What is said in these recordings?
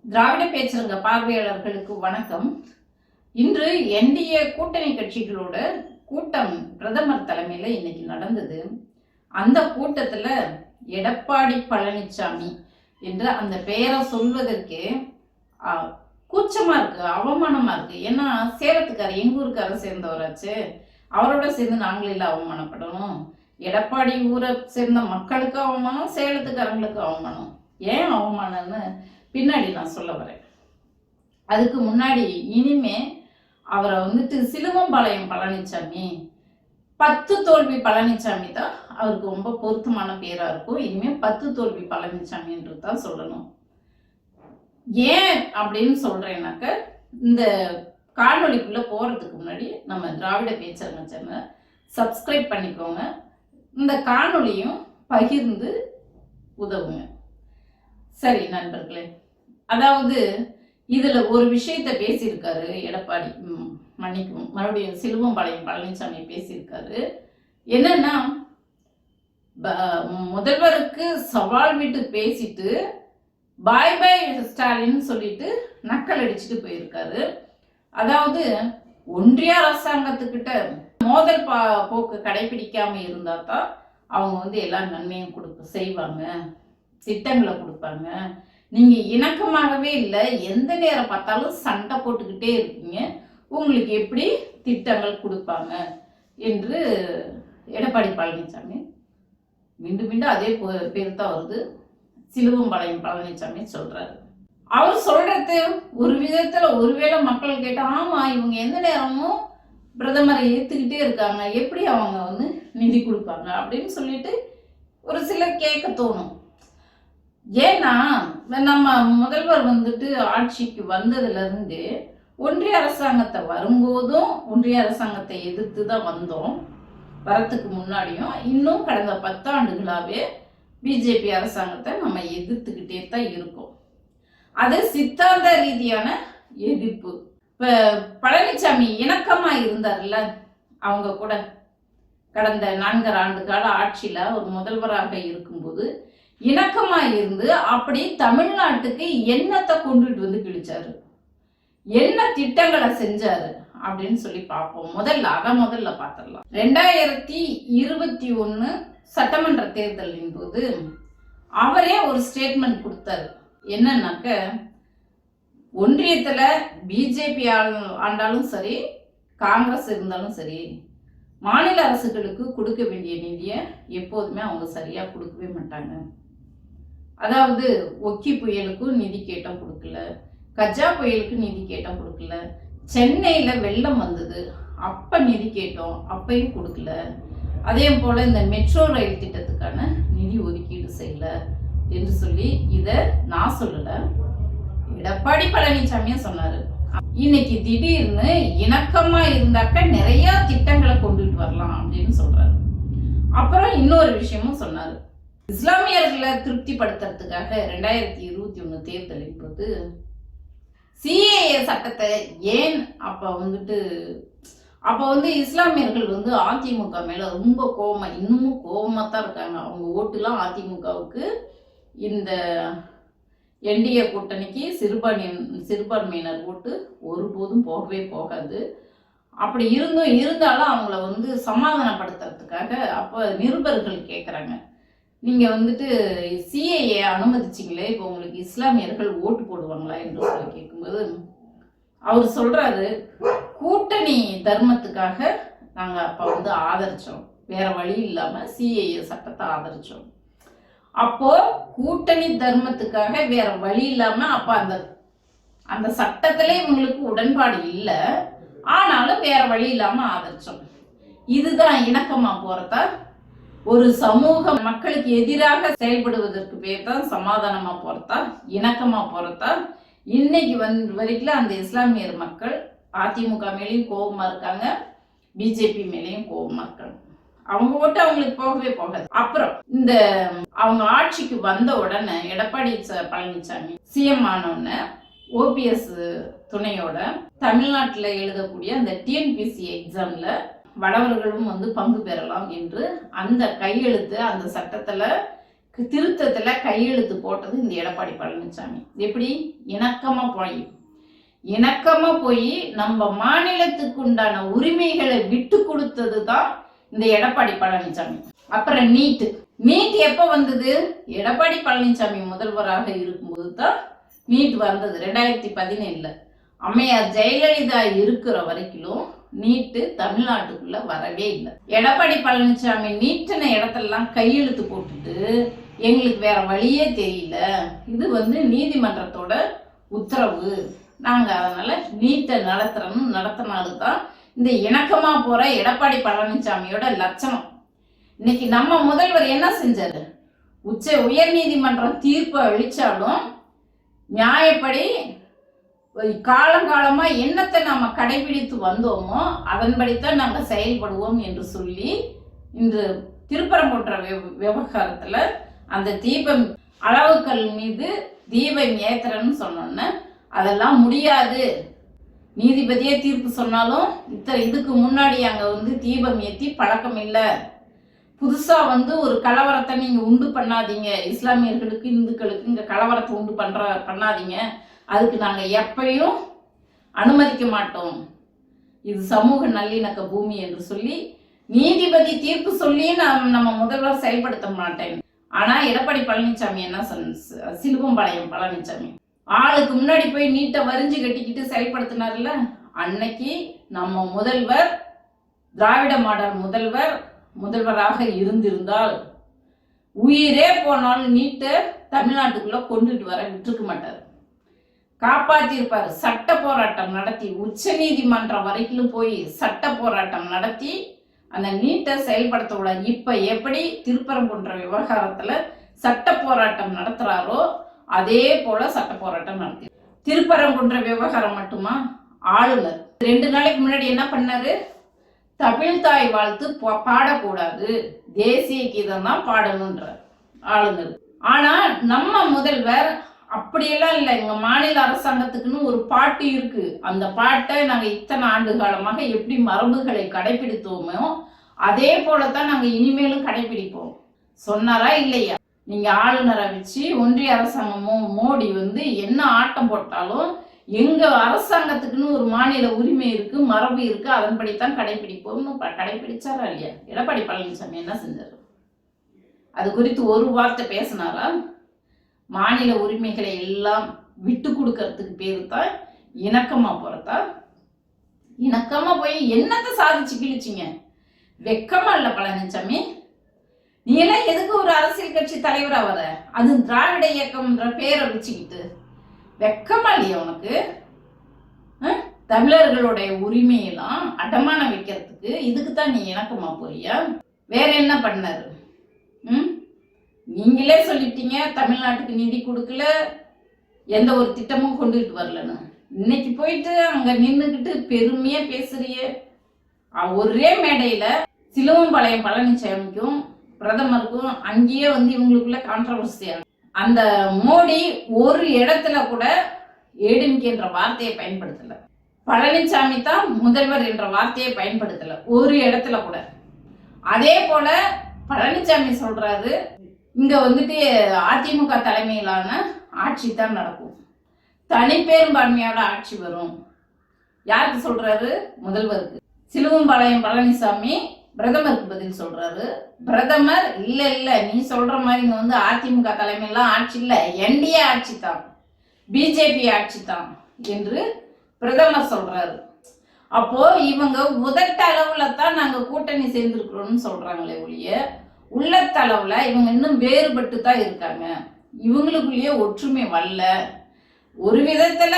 திராவிட பேச்சுரங்க பார்வையாளர்களுக்கு வணக்கம். இன்று என்டிஏ கூட்டணி கட்சிகளோட கூட்டம் பிரதமர் தலைமையில இன்னைக்கு நடந்தது. அந்த கூட்டத்துல எடப்பாடி பழனிசாமி என்ற அந்த பெயரை சொல்வதற்கே கூச்சமா இருக்கு, அவமானமா இருக்கு. ஏன்னா சேலத்துக்கார எங்க ஊருக்கார சேர்ந்தவராச்சு, அவரோட சேர்ந்து நாங்களே இல்லை அவமானப்படணும். எடப்பாடி ஊரை சேர்ந்த மக்களுக்கு அவமானம், சேலத்துக்காரங்களுக்கு அவமானம். ஏன் அவமானம்னு பின்னாடி நான் சொல்ல வரேன். அதுக்கு முன்னாடி இனிமே அவரை சிலுவம்பாளையம் பழனிசாமி, 10 தோல்வி பழனிசாமி தான் அவருக்கு ரொம்ப பொருத்தமான பேரா இருக்கும். இனிமே 10 தோல்வி பழனிசாமின்றது தான் சொல்லணும். ஏன் அப்படின்னு சொல்றேன்னாக்க, இந்த காணொலிக்குள்ள போறதுக்கு முன்னாடி நம்ம திராவிட பேச்சரங்க சேனலை சப்ஸ்கிரைப் பண்ணிக்கோங்க. இந்த காணொலியும் பகிர்ந்து உதவுங்க. சரி நண்பர்களே, அதாவது இதுல ஒரு விஷயத்த பேசியிருக்காரு எடப்பாடி, மன்னிக்கும், மறுபடியும் சிலுவம்பாளையம் பழனிசாமி பேசியிருக்காரு. என்னன்னா, முதல்வருக்கு சவால் விட்டு பேசிட்டு பாய் பாய் ஸ்டாலின் சொல்லிட்டு நக்கல் அடிச்சுட்டு போயிருக்காரு. அதாவது ஒன்றிய அரசாங்கத்துக்கிட்ட மோதல் போக்கு கடைபிடிக்காம இருந்தா தான் அவங்க எல்லா நன்மையும் செய்வாங்க, திட்டங்களை கொடுப்பாங்க. நீங்க இணக்கமாகவே இல்லை, எந்த நேரம் பார்த்தாலும் சண்டை போட்டுக்கிட்டே இருக்கீங்க, உங்களுக்கு எப்படி திட்டங்கள் கொடுப்பாங்க என்று எடப்பாடி பழனிசாமி மீண்டும் மீண்டும் அதே பேர் தான் வருது, சிலுவம்பாளையம் பழனிசாமி சொல்றாரு. அவர் சொல்றது ஒரு விதத்துல ஒருவேளை மக்கள் கேட்டா, ஆமா இவங்க எந்த நேரமும் பிரதமரை ஏத்துக்கிட்டே இருக்காங்க, எப்படி அவங்க நிதி கொடுப்பாங்க அப்படின்னு சொல்லிட்டு ஒரு சிலர் கேட்க தோணும். ஏன்னா நம்ம முதல்வர் ஆட்சிக்கு வந்ததுல இருந்து ஒன்றிய அரசாங்கத்தை வரும்போதும் ஒன்றிய அரசாங்கத்தை எதிர்த்து தான் வந்தோம். வரத்துக்கு முன்னாடியும் இன்னும் கடந்த 10 ஆண்டுகளாவே பிஜேபி அரசாங்கத்தை நம்ம எதிர்த்துக்கிட்டே தான் இருக்கோம். அது சித்தாந்த ரீதியான எதிர்ப்பு. இப்ப பழனிசாமி இணக்கமா இருந்தார்ல அவங்க கூட, கடந்த 4 ஆண்டு கால ஆட்சியில ஒரு முதல்வராக இருக்கும்போது இணக்கமா இருந்து அப்படி தமிழ்நாட்டுக்கு என்னத்தை கொண்டுட்டு கிழிச்சாரு, என்ன திட்டங்களை செஞ்சாரு அப்படின்னு சொல்லி பார்ப்போம். முதல்ல பார்த்துடலாம். 2021 சட்டமன்ற தேர்தலின் போது அவரே ஒரு ஸ்டேட்மெண்ட் கொடுத்தாரு. என்னன்னாக்க, ஒன்றியத்துல பிஜேபி ஆண்டாலும் சரி, காங்கிரஸ் இருந்தாலும் சரி, மாநில அரசுகளுக்கு கொடுக்க வேண்டிய நிதியை எப்போதுமே அவங்க சரியா கொடுக்கவே மாட்டாங்க. அதாவது ஒக்கி புயலுக்கும் நிதி கேட்டம் கொடுக்கல, கஜா புயலுக்கு நிதி கேட்டம் கொடுக்கல, சென்னையில வெள்ளம் வந்தது அப்ப நிதி கேட்டோம் அப்பையும் கொடுக்கல, அதே போல இந்த மெட்ரோ ரயில் திட்டத்துக்கான நிதி ஒதுக்கீடு செய்யல என்று சொல்லி இத நான் சொல்லல, எடப்பாடி பழனிசாமியே சொன்னாரு. இன்னைக்கு திடீர்னு இணக்கமா இருந்தாக்க நிறைய திட்டங்களை கொண்டுட்டு வரலாம் அப்படின்னு சொல்றாரு. அப்புறம் இன்னொரு விஷயமும் சொன்னாரு. இஸ்லாமியர்களை திருப்திப்படுத்துறதுக்காக 2021 தேர்தலின் போது சிஏஏ சட்டத்தை ஏன் அப்ப இஸ்லாமியர்கள் அதிமுக மேல ரொம்ப கோபமா, இன்னமும் கோபமா தான் இருக்காங்க. அவங்க ஓட்டுலாம் அதிமுகவுக்கு, இந்த என்டிஏ கூட்டணிக்கு சிறுபான்மையினர் ஓட்டு ஒருபோதும் போகவே போகாது. அப்படி இருந்தாலும் அவங்கள சமாதானப்படுத்துறதுக்காக அப்ப நிருபர்கள் கேட்குறாங்க, நீங்க சிஏஏ அனுமதிச்சிங்களே, இப்போ உங்களுக்கு இஸ்லாமியர்கள் ஓட்டு போடுவாங்களா என்று சொல்லி கேட்கும்போது அவர் சொல்றாரு, கூட்டணி தர்மத்துக்காக நாங்க அப்ப ஆதரிச்சோம், வேற வழி இல்லாம சிஏஏ சட்டத்தை ஆதரிச்சோம். அப்போ கூட்டணி தர்மத்துக்காக வேற வழி இல்லாம அப்ப அந்த சட்டத்திலே உங்களுக்கு உடன்பாடு இல்லை, ஆனாலும் வேற வழி இல்லாம ஆதரிச்சோம். இதுதான் இணக்கமா போறதா? ஒரு சமூக மக்களுக்கு எதிராக செயல்படுவதற்கு பேர் தான் சமாதானமா போறதா, இணக்கமா போறதா? இன்னைக்கு வரைக்கும் அந்த இஸ்லாமியர் மக்கள் அதிமுக மேலேயும் கோபமா இருக்காங்க, பிஜேபி மேலேயும் கோபமா இருக்காங்க. அவங்க ஓட்டு அவங்களுக்கு போகவே போகாது. அப்புறம் இந்த அவங்க ஆட்சிக்கு வந்த உடனே எடப்பாடி பழனிசாமி சிஎம் ஆனோடனே ஓபிஎஸ் துணையோட தமிழ்நாட்டில் எழுதக்கூடிய அந்த டிஎன்பிசி எக்ஸாம்ல வடவர்களும் பங்கு பெறலாம் என்று அந்த கையெழுத்து அந்த சட்டத்துல திருத்தத்துல கையெழுத்து போட்டது இந்த எடப்பாடி பழனிசாமி. எப்படி இணக்கமா போய் நம்ம மாநிலத்துக்கு உண்டான உரிமைகளை விட்டு கொடுத்தது தான் இந்த எடப்பாடி பழனிசாமி. அப்புறம் நீட் எப்ப வந்தது? எடப்பாடி பழனிசாமி முதல்வராக இருக்கும்போது தான் நீட் வந்தது. 2017 அம்மையார் ஜெயலலிதா இருக்கிற வரைக்கும் நீட்டு தமிழ்நாட்டுக்குள்ள வரவே இல்லை. எடப்பாடி பழனிசாமி நீட்டின இடத்தெல்லாம் கையெழுத்து போட்டுட்டு எங்களுக்கு வேற வழியே தெரியல, இது நீதிமன்றத்தோட உத்தரவு, நாங்க அதனால நீட்டை நடத்தினால்தான் இந்த இணக்கமா போற எடப்பாடி பழனிசாமியோட லட்சணம். இன்னைக்கு நம்ம முதல்வர் என்ன செஞ்சாரு? உயர் நீதிமன்றம் தீர்ப்பு அளிச்சாலும் நியாயப்படி காலங்காலமா என்னத்தை நாம கடைபிடித்து வந்தோமோ அதன்படித்தான் நாங்க செயல்படுவோம் என்று சொல்லி இன்று திருப்பரங்குன்ற விவகாரத்துல அந்த தீபம் அளவுக்கல் மீது தீபம் ஏத்துறன்னு சொன்னோன்னு அதெல்லாம் முடியாது, நீதிபதியே தீர்ப்பு சொன்னாலும் இதுக்கு முன்னாடி அங்க தீபம் ஏத்தி பழக்கம் இல்லை, புதுசா ஒரு கலவரத்தை நீங்க உண்டு பண்ணாதீங்க, இஸ்லாமியர்களுக்கு இந்துக்களுக்கு இங்க கலவரத்தை உண்டு பண்ணாதீங்க, அதுக்கு நாங்க எப்பயும் அனுமதிக்க மாட்டோம், இது சமூக நல்லிணக்க பூமி என்று சொல்லி நீதிபதி தீர்ப்பு சொல்லி நம்ம முதல்வர் செயல்படுத்த மாட்டேன். ஆனா எடப்பாடி பழனிசாமி என்ன சிலுவம்பாளையம் பழனிசாமி ஆளுக்கு முன்னாடி போய் நீட்டை வரிஞ்சு கட்டிக்கிட்டு செயல்படுத்தினார்ல, அன்னைக்கு நம்ம முதல்வர் திராவிட மாடல் முதல்வராக இருந்திருந்தால் உயிரே போனாலும் நீட்டை தமிழ்நாட்டுக்குள்ள கொண்டுட்டு வர விட்டுருக்க மாட்டார், காப்பாத்திருப்பாரு. சட்ட போராட்டம் நடத்தி உச்ச நீதிமன்றம் வரைக்கும் போய் சட்ட போராட்டம் நடத்தி அந்த நீட்டை செயல்படுத்த கூடாது. இப்ப எப்படி திருப்பரங்குன்ற விவகாரத்துல சட்ட போராட்டம் நடத்துறாரோ அதே போல சட்ட போராட்டம் நடத்தி திருப்பரங்குன்ற விவகாரம் மட்டுமா? ஆளுநர் 2 நாளைக்கு முன்னாடி என்ன பண்ணாரு? தமிழ் தாய் வாழ்த்து பாடக்கூடாது, தேசிய கீதம் தான் பாடணும்ன்ற ஆளுநர். ஆனா நம்ம முதல்வர் அப்படியெல்லாம் இல்லை, எங்க மாநில அரசாங்கத்துக்குன்னு ஒரு பாட்டு இருக்கு, அந்த பாட்டை நாங்க இத்தனை ஆண்டு காலமாக எப்படி மரபுகளை கடைபிடித்தோமோ அதே போலத்தான் நாங்க இனிமேலும் கடைபிடிப்போம் சொன்னாரா இல்லையா? நீங்க ஆளுநரை வச்சு ஒன்றிய அரசாங்கமும் மோடி என்ன ஆட்டம் போட்டாலும் எங்க அரசாங்கத்துக்குன்னு ஒரு மாநில உரிமை இருக்கு, மரபு இருக்கு, அதன்படித்தான் கடைபிடிப்போம்னு கடைபிடிச்சாரா இல்லையா? எடப்பாடி பழனிசாமி என்ன செஞ்சாரு? அது குறித்து ஒரு வார்த்தை பேசினாரா? மாநில உரிமைகளை எல்லாம் விட்டு கொடுக்கறதுக்கு பேரு தான் இணக்கமா போறதா? இணக்கமா போய் என்னத்தை சாதிச்சு கிழிச்சிங்க? வெக்கமா இல்ல பழனிசாமி? நீ எல்லாம் எதுக்கு ஒரு அரசியல் கட்சி தலைவரா வர? அது திராவிட இயக்கம்ன்ற பேரை வச்சுக்கிட்டு வெக்கமா இல்லையா உனக்கு? தமிழர்களுடைய உரிமையெல்லாம் அடமானம் வைக்கிறதுக்கு இதுக்குத்தான் நீ இணக்கமா போறியா? வேற என்ன பண்ணாரு? நீங்களே சொல்லிட்டீங்க தமிழ்நாட்டுக்கு நிதி கொடுக்கல, எந்த ஒரு திட்டமும் கொண்டுகிட்டு வரலன்னு. இன்னைக்கு போயிட்டு அங்க நின்றுக்கிட்டு பெருமையா பேசுறிய. ஒரே மேடையில சிலுவம்பாளையம் பழனிசாமிக்கும் பிரதமருக்கும் அங்கேயே இவங்களுக்குள்ள கான்ட்ரவர்சியா. அந்த மோடி ஒரு இடத்துல கூட ஏடிஎம்கே என்ற வார்த்தையை பயன்படுத்தல, பழனிசாமி தான் முதல்வர் என்ற வார்த்தையை பயன்படுத்தல ஒரு இடத்துல கூட. அதே போல பழனிசாமி சொல்றாரு இங்க அதிமுக தலைமையிலான ஆட்சி தான் நடக்கும், தனிப்பெரும்பான்மையோட ஆட்சி வரும். யாருக்கு சொல்றாரு? முதல்வருக்கு. சிலுவம்பாளையம் பழனிசாமி பிரதமருக்கு பதில் சொல்றாரு. பிரதமர் இல்ல நீ சொல்ற மாதிரி இங்க அதிமுக தலைமையெல்லாம் ஆட்சி இல்ல, என்டிஏ ஆட்சி தான், பிஜேபி ஆட்சி தான் என்று பிரதமர் சொல்றாரு. அப்போ இவங்க உதட்டளவுல தான் நாங்க கூட்டணி சேர்ந்திருக்கிறோம்னு சொல்றாங்களே ஒழிய உள்ளத்தளவுல இவங்க இன்னும் வேறுபட்டு தான் இருக்காங்க, இவங்களுக்குள்ளேயே ஒற்றுமை வரல. ஒரு விதத்துல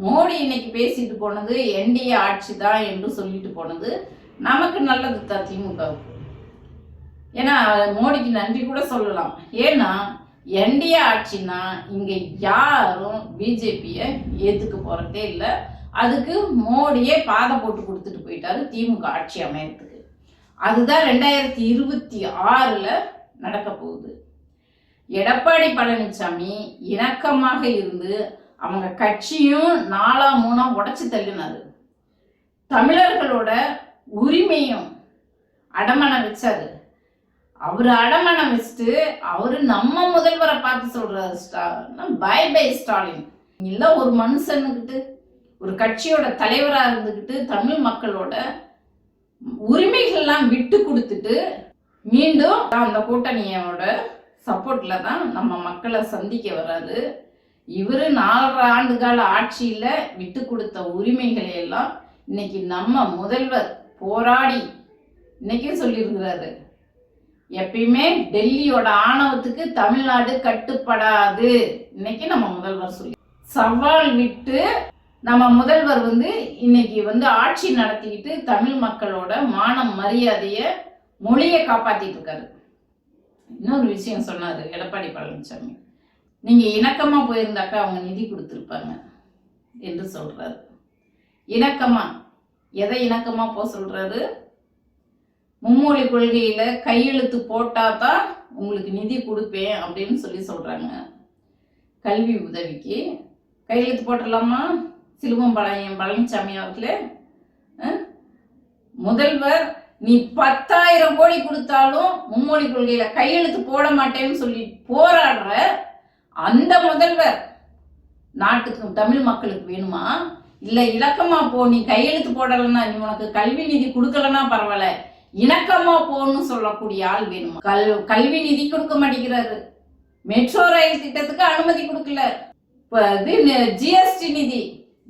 மோடி இன்னைக்கு பேசிட்டு போனது என்டிஏ ஆட்சி தான் என்று சொல்லிட்டு போனது நமக்கு நல்லது தான் திமுகவுக்கு. ஏன்னா மோடிக்கு நன்றி கூட சொல்லலாம். ஏன்னா என்டிஏ ஆட்சினா இங்க யாரும் பிஜேபிய ஏத்துக்க போறதே இல்லை, அதுக்கு மோடியே பாதை போட்டு கொடுத்துட்டு போயிட்டாரு திமுக ஆட்சி அமையறதுக்கு. அதுதான் 2026 நடக்க போகுது. எடப்பாடி பழனிசாமி இணக்கமாக இருந்து அவங்க கட்சியும் 4-3 உடைச்சு தள்ளினாரு, தமிழர்களோட உரிமையும் அடமான வச்சாரு. அவரு அடமானம் வச்சுட்டு அவரு நம்ம முதல்வரை பார்த்து சொல்றாரு, பை பை ஸ்டாலின். இல்ல ஒரு மனுஷனுக்கிட்டு ஒரு கட்சியோட தலைவரா இருந்துகிட்டு தமிழ் மக்களோட உரிமைகள்லாம் விட்டு கொடுத்துட்டு மீண்டும் அந்த கூட்டணியோட சப்போர்ட்ல தான் நம்ம மக்களை சந்திக்க வர்றாரு. இவரு 4 ஆண்டு கால ஆட்சியில விட்டு கொடுத்த உரிமைகளை எல்லாம் இன்னைக்கு நம்ம முதல்வர் போராடி இன்னைக்கும் சொல்லியிருக்கிறாரு, எப்பயுமே டெல்லியோட ஆணவத்துக்கு தமிழ்நாடு கட்டுப்படாது. இன்னைக்கு நம்ம முதல்வர் சொல்லி சவால் விட்டு நம்ம முதல்வர் இன்னைக்கு ஆட்சி நடத்திக்கிட்டு தமிழ் மக்களோட மானம் மரியாதைய மொழியை காப்பாத்திட்டு இருக்காரு. இன்னொரு விஷயம் சொன்னாரு எடப்பாடி பழனிசாமி, நீங்க இணக்கமா போயிருந்தாக்கா அவங்க நிதி கொடுத்துருப்பாங்க என்று சொல்றாரு. இணக்கமா எதை இணக்கமா போக சொல்றாரு? மும்மொழி கொள்கையில கையெழுத்து போட்டாதான் உங்களுக்கு நிதி கொடுப்பேன் அப்படின்னு சொல்றாங்க. கல்வி உதவிக்கு கையெழுத்து போட்டலாமா? சிலுவம் பழனிசாமி அவர்களே, முதல்வர் நீ 10,000 கோடி கொடுத்தாலும் மும்மொழி கொள்கையில கையெழுத்து போட மாட்டேன்னு சொல்லி போராடுற அந்த முதல்வர் நாட்டுக்கு தமிழ் மக்களுக்கு வேணுமா? இல்ல இலக்கமா போ, நீ கையெழுத்து போடலன்னா, நீ உனக்கு கல்வி நிதி கொடுக்கலன்னா பரவாயில்ல, இணக்கமா போன்னு சொல்லக்கூடிய ஆள் வேணுமா? கல்வி நிதி கொடுக்க மாட்டேங்கிறாரு. மெட்ரோ ரயில் திட்டத்துக்கு அனுமதி கொடுக்கல. ஜிஎஸ்டி நிதி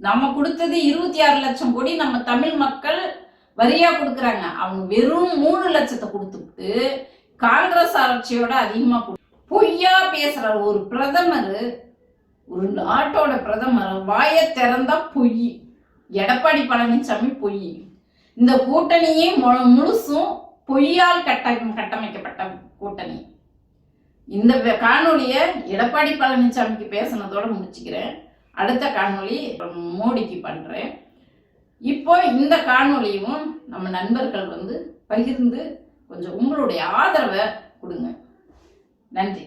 நம்ம கொடுத்தது 26 லட்சம் கோடி நம்ம தமிழ் மக்கள் வரியா கொடுக்குறாங்க. அவங்க வெறும் 3 லட்சத்தை கொடுத்துட்டு காங்கிரஸ் ஆட்சியோட அதிகமா பொய்யா பேசுறாரு. ஒரு பிரதமர், ஒரு நாட்டோட பிரதமர் வாய திறந்தா பொய். எடப்பாடி பழனிசாமி பொய். இந்த கூட்டணியே முழுசும் பொய்யால் கட்டமைக்கப்பட்ட கூட்டணி. இந்த காணொலிய எடப்பாடி பழனிசாமிக்கு பேசினதோட முடிச்சுக்கிறேன். அடுத்த காணொலி மோடிக்கு பண்றேன். இப்போ இந்த காணொலியும் நம்ம நண்பர்கள் பகிர்ந்து கொஞ்சம் உங்களுடைய ஆதரவை கொடுங்க. நன்றி.